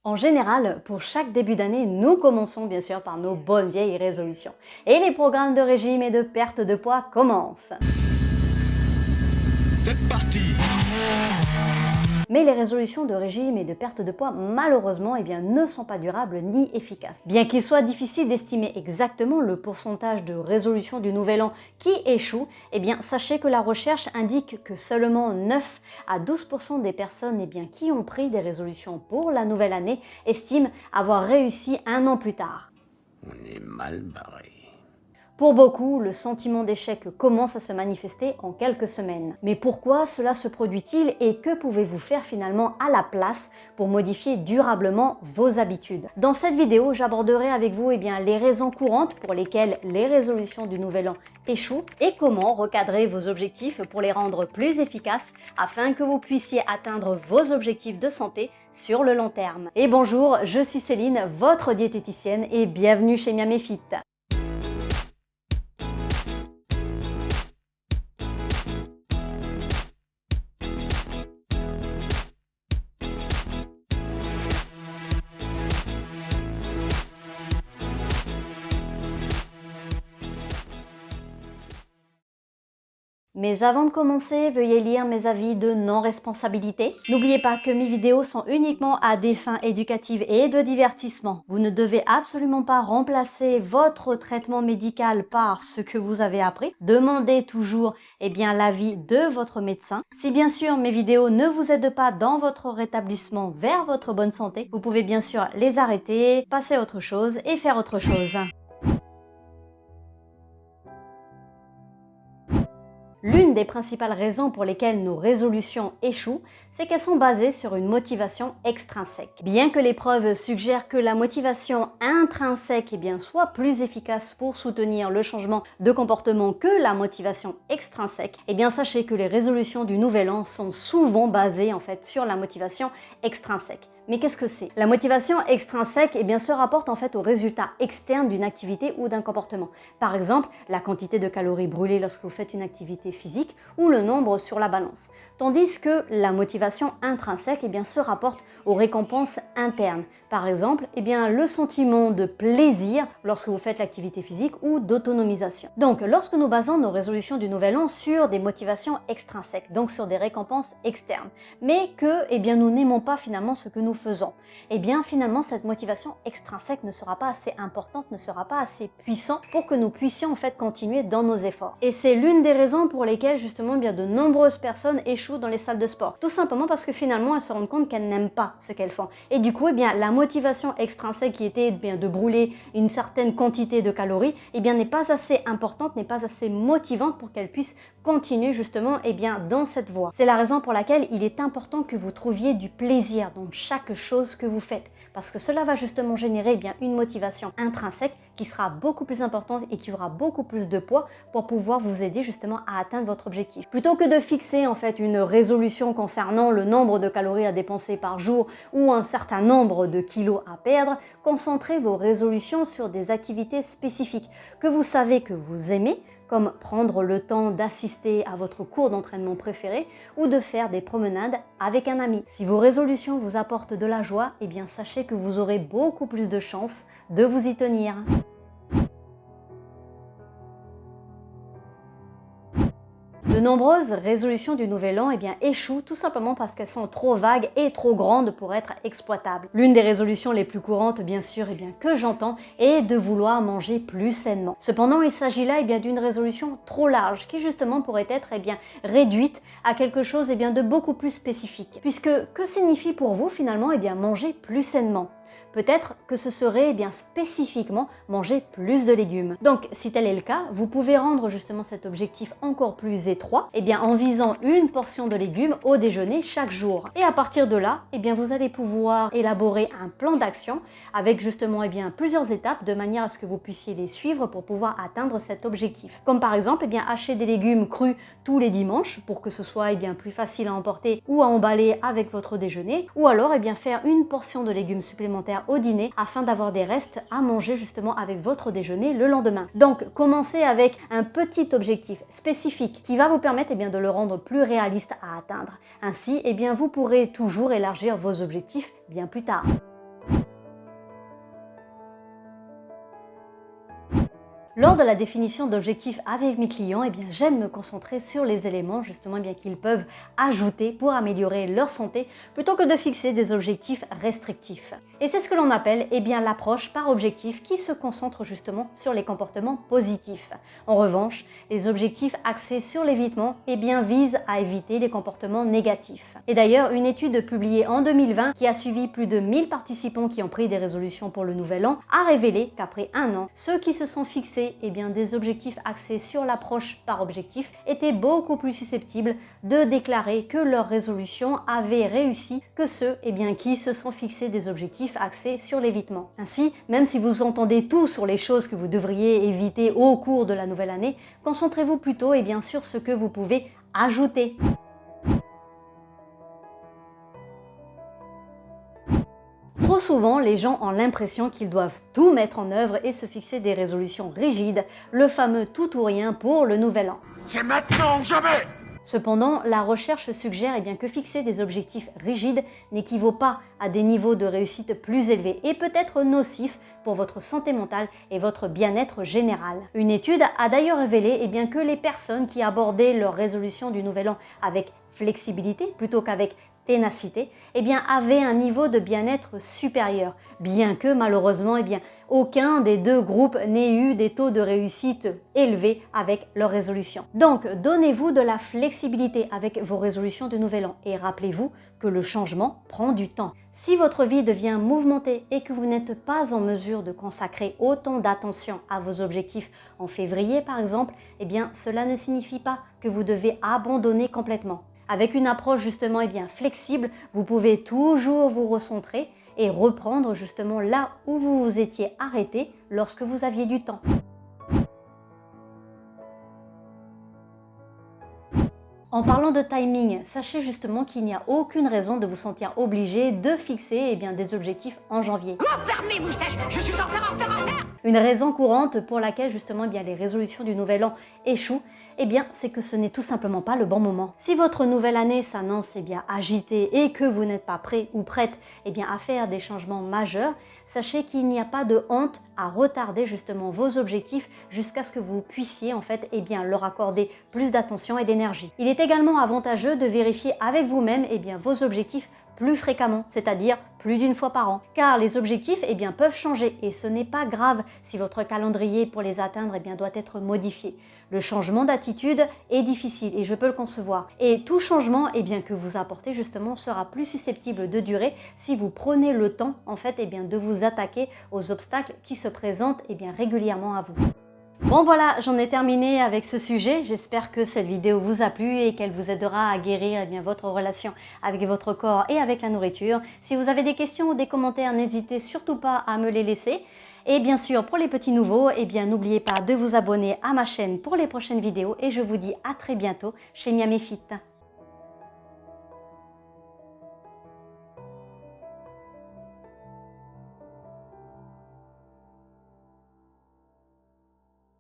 En général, pour chaque début d'année, nous commençons bien sûr par nos bonnes vieilles résolutions. Et les programmes de régime et de perte de poids commencent. C'est parti! Mais les résolutions de régime et de perte de poids, malheureusement, ne sont pas durables ni efficaces. Bien qu'il soit difficile d'estimer exactement le pourcentage de résolutions du nouvel an qui échouent, sachez que la recherche indique que seulement 9 à 12% des personnes qui ont pris des résolutions pour la nouvelle année estiment avoir réussi un an plus tard. On est mal barré. Pour beaucoup, le sentiment d'échec commence à se manifester en quelques semaines. Mais pourquoi cela se produit-il et que pouvez-vous faire finalement à la place pour modifier durablement vos habitudes? Dans cette vidéo, j'aborderai avec vous les raisons courantes pour lesquelles les résolutions du nouvel an échouent et comment recadrer vos objectifs pour les rendre plus efficaces afin que vous puissiez atteindre vos objectifs de santé sur le long terme. Et bonjour, je suis Céline, votre diététicienne et bienvenue chez Miam et Fit. Mais avant de commencer, veuillez lire mes avis de non-responsabilité. N'oubliez pas que mes vidéos sont uniquement à des fins éducatives et de divertissement. Vous ne devez absolument pas remplacer votre traitement médical par ce que vous avez appris. Demandez toujours l'avis de votre médecin. Si bien sûr mes vidéos ne vous aident pas dans votre rétablissement vers votre bonne santé, vous pouvez bien sûr les arrêter, passer à autre chose et faire autre chose. L'une des principales raisons pour lesquelles nos résolutions échouent, c'est qu'elles sont basées sur une motivation extrinsèque. Bien que les preuves suggèrent que la motivation intrinsèque soit plus efficace pour soutenir le changement de comportement que la motivation extrinsèque, sachez que les résolutions du nouvel an sont souvent basées sur la motivation extrinsèque. Mais qu'est-ce que c'est? La motivation extrinsèque se rapporte au résultat externe d'une activité ou d'un comportement. Par exemple, la quantité de calories brûlées lorsque vous faites une activité physique ou le nombre sur la balance. Tandis que la motivation intrinsèque se rapporte aux récompenses internes. Par exemple, le sentiment de plaisir lorsque vous faites l'activité physique ou d'autonomisation. Donc, lorsque nous basons nos résolutions du nouvel an sur des motivations extrinsèques, donc sur des récompenses externes, mais que nous n'aimons pas finalement ce que nous faisons, finalement cette motivation extrinsèque ne sera pas assez importante, ne sera pas assez puissante pour que nous puissions continuer dans nos efforts. Et c'est l'une des raisons pour lesquelles justement de nombreuses personnes échouent dans les salles de sport. Tout simplement parce que finalement elles se rendent compte qu'elles n'aiment pas ce qu'elles font. Et du coup la motivation extrinsèque qui était de brûler une certaine quantité de calories n'est pas assez importante, n'est pas assez motivante pour qu'elles puissent continuer justement dans cette voie. C'est la raison pour laquelle il est important que vous trouviez du plaisir dans chaque chose que vous faites, parce que cela va justement générer une motivation intrinsèque qui sera beaucoup plus importante et qui aura beaucoup plus de poids pour pouvoir vous aider justement à atteindre votre objectif. Plutôt que de fixer une résolution concernant le nombre de calories à dépenser par jour ou un certain nombre de kilos à perdre, concentrez vos résolutions sur des activités spécifiques que vous savez que vous aimez, comme prendre le temps d'assister à votre cours d'entraînement préféré ou de faire des promenades avec un ami. Si vos résolutions vous apportent de la joie, sachez que vous aurez beaucoup plus de chances de vous y tenir. De nombreuses résolutions du nouvel an échouent tout simplement parce qu'elles sont trop vagues et trop grandes pour être exploitables. L'une des résolutions les plus courantes bien sûr que j'entends est de vouloir manger plus sainement. Cependant il s'agit là d'une résolution trop large qui justement pourrait être réduite à quelque chose de beaucoup plus spécifique. Puisque que signifie pour vous finalement manger plus sainement? Peut-être que ce serait spécifiquement manger plus de légumes. Donc si tel est le cas, vous pouvez rendre justement cet objectif encore plus étroit en visant une portion de légumes au déjeuner chaque jour. Et à partir de là, vous allez pouvoir élaborer un plan d'action avec justement plusieurs étapes de manière à ce que vous puissiez les suivre pour pouvoir atteindre cet objectif. Comme par exemple hacher des légumes crus tous les dimanches pour que ce soit plus facile à emporter ou à emballer avec votre déjeuner, ou alors faire une portion de légumes supplémentaires au dîner afin d'avoir des restes à manger justement avec votre déjeuner le lendemain. Donc commencez avec un petit objectif spécifique qui va vous permettre de le rendre plus réaliste à atteindre. Ainsi vous pourrez toujours élargir vos objectifs bien plus tard. Lors de la définition d'objectifs avec mes clients, j'aime me concentrer sur les éléments justement qu'ils peuvent ajouter pour améliorer leur santé plutôt que de fixer des objectifs restrictifs. Et c'est ce que l'on appelle l'approche par objectif qui se concentre justement sur les comportements positifs. En revanche, les objectifs axés sur l'évitement visent à éviter les comportements négatifs. Et d'ailleurs, une étude publiée en 2020 qui a suivi plus de 1000 participants qui ont pris des résolutions pour le nouvel an a révélé qu'après un an, ceux qui se sont fixés des objectifs axés sur l'approche par objectif étaient beaucoup plus susceptibles de déclarer que leur résolution avait réussi que ceux qui se sont fixés des objectifs axés sur l'évitement. Ainsi, même si vous entendez tout sur les choses que vous devriez éviter au cours de la nouvelle année, concentrez-vous plutôt sur ce que vous pouvez ajouter. Trop souvent, les gens ont l'impression qu'ils doivent tout mettre en œuvre et se fixer des résolutions rigides, le fameux tout ou rien pour le nouvel an. C'est maintenant ou jamais! Cependant, la recherche suggère que fixer des objectifs rigides n'équivaut pas à des niveaux de réussite plus élevés et peut être nocif pour votre santé mentale et votre bien-être général. Une étude a d'ailleurs révélé que les personnes qui abordaient leur résolution du nouvel an avec flexibilité plutôt qu'avec ténacité, avaient un niveau de bien-être supérieur, bien que malheureusement aucun des deux groupes n'ait eu des taux de réussite élevés avec leurs résolutions. Donc, donnez-vous de la flexibilité avec vos résolutions de nouvel an et rappelez-vous que le changement prend du temps. Si votre vie devient mouvementée et que vous n'êtes pas en mesure de consacrer autant d'attention à vos objectifs en février par exemple, cela ne signifie pas que vous devez abandonner complètement. Avec une approche justement flexible, vous pouvez toujours vous recentrer et reprendre justement là où vous vous étiez arrêté lorsque vous aviez du temps. En parlant de timing, sachez justement qu'il n'y a aucune raison de vous sentir obligé de fixer des objectifs en janvier. Fermez, moustache, je suis en retard. Une raison courante pour laquelle justement les résolutions du nouvel an échouent, c'est que ce n'est tout simplement pas le bon moment. Si votre nouvelle année s'annonce agitée et que vous n'êtes pas prêt ou prête à faire des changements majeurs, sachez qu'il n'y a pas de honte à retarder justement vos objectifs jusqu'à ce que vous puissiez leur accorder plus d'attention et d'énergie. Il est également avantageux de vérifier avec vous-même vos objectifs plus fréquemment, c'est-à-dire plus d'une fois par an. Car les objectifs peuvent changer et ce n'est pas grave si votre calendrier pour les atteindre doit être modifié. Le changement d'attitude est difficile et je peux le concevoir. Et tout changement que vous apportez justement sera plus susceptible de durer si vous prenez le temps de vous attaquer aux obstacles qui se présentent régulièrement à vous. Bon voilà, j'en ai terminé avec ce sujet. J'espère que cette vidéo vous a plu et qu'elle vous aidera à guérir votre relation avec votre corps et avec la nourriture. Si vous avez des questions ou des commentaires, n'hésitez surtout pas à me les laisser. Et bien sûr, pour les petits nouveaux, n'oubliez pas de vous abonner à ma chaîne pour les prochaines vidéos et je vous dis à très bientôt chez Miami Fit.